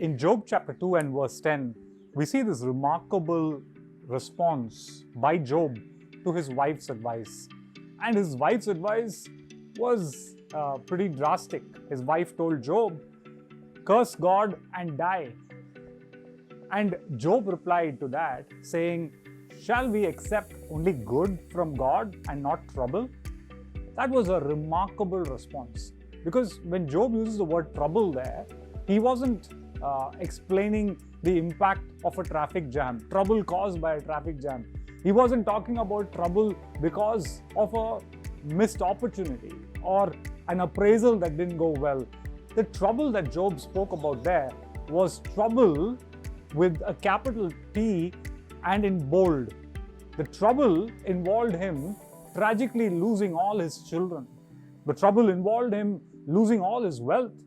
In Job chapter 2 and verse 10, we see this remarkable response by Job to his wife's advice. And his wife's advice was pretty drastic. His wife told Job, "Curse God and die." And Job replied to that, saying, "Shall we accept only good from God and not trouble?" That was a remarkable response, because when Job uses the word trouble there, he wasn't explaining the impact of a traffic jam, trouble caused by a traffic jam. He wasn't talking about trouble because of a missed opportunity or an appraisal that didn't go well. The trouble that Job spoke about there was trouble with a capital T and in bold. The trouble involved him tragically losing all his children. The trouble involved him losing all his wealth.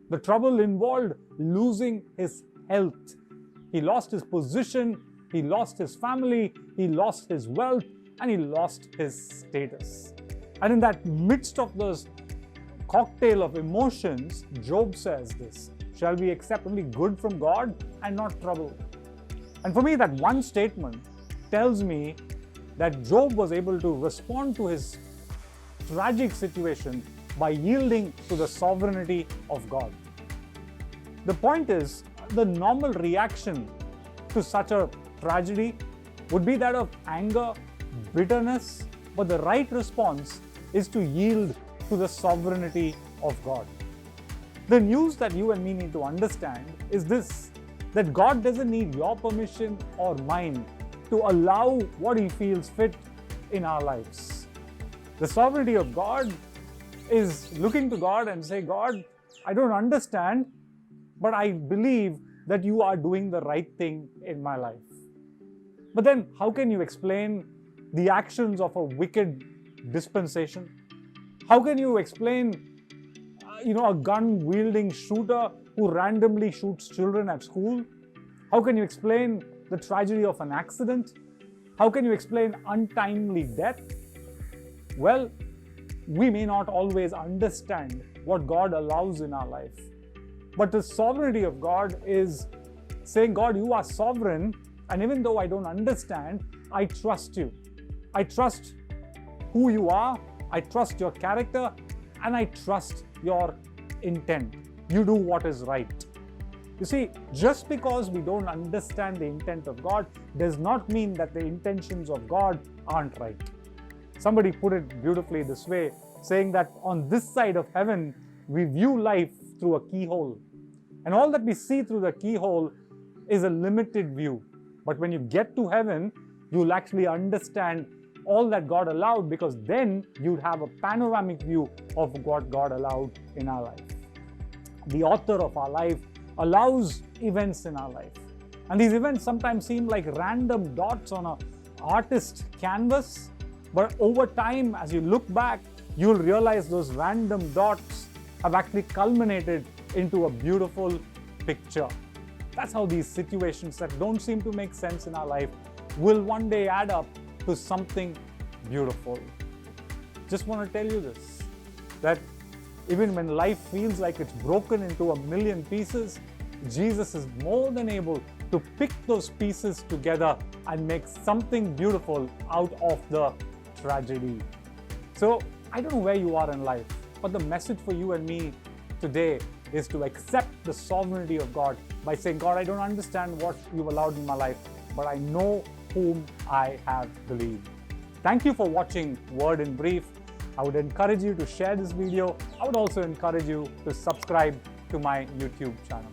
The trouble involved losing his health. He lost his position, he lost his family, he lost his wealth, and he lost his status. And in that midst of this cocktail of emotions, Job says this, "Shall we accept only good from God and not trouble?" And for me, that one statement tells me that Job was able to respond to his tragic situation by yielding to the sovereignty of God. The point is, the normal reaction to such a tragedy would be that of anger, bitterness, but the right response is to yield to the sovereignty of God. The news that you and me need to understand is this, that God doesn't need your permission or mine to allow what He feels fit in our lives. The sovereignty of God is looking to God and say, "God, I don't understand, but I believe that you are doing the right thing in my life." But then how can you explain the actions of a wicked dispensation? How can you explain a gun-wielding shooter who randomly shoots children at school? How can you explain the tragedy of an accident? How can you explain untimely death? Well, we may not always understand what God allows in our life. But the sovereignty of God is saying, "God, you are sovereign, and even though I don't understand, I trust you. I trust who you are, I trust your character, and I trust your intent. You do what is right." You see, just because we don't understand the intent of God does not mean that the intentions of God aren't right. Somebody put it beautifully this way, saying that on this side of heaven, we view life through a keyhole. And all that we see through the keyhole is a limited view. But when you get to heaven, you'll actually understand all that God allowed, because then you'd have a panoramic view of what God allowed in our life. The author of our life allows events in our life. And these events sometimes seem like random dots on an artist's canvas. But over time, as you look back, you'll realize those random dots have actually culminated into a beautiful picture. That's how these situations that don't seem to make sense in our life will one day add up to something beautiful. Just want to tell you this, that even when life feels like it's broken into a million pieces, Jesus is more than able to pick those pieces together and make something beautiful out of the tragedy. So I don't know where you are in life, but the message for you and me today is to accept the sovereignty of God by saying, "God, I don't understand what you've allowed in my life, but I know whom I have believed." Thank you for watching Word in Brief. I would encourage you to share this video. I would also encourage you to subscribe to my YouTube channel.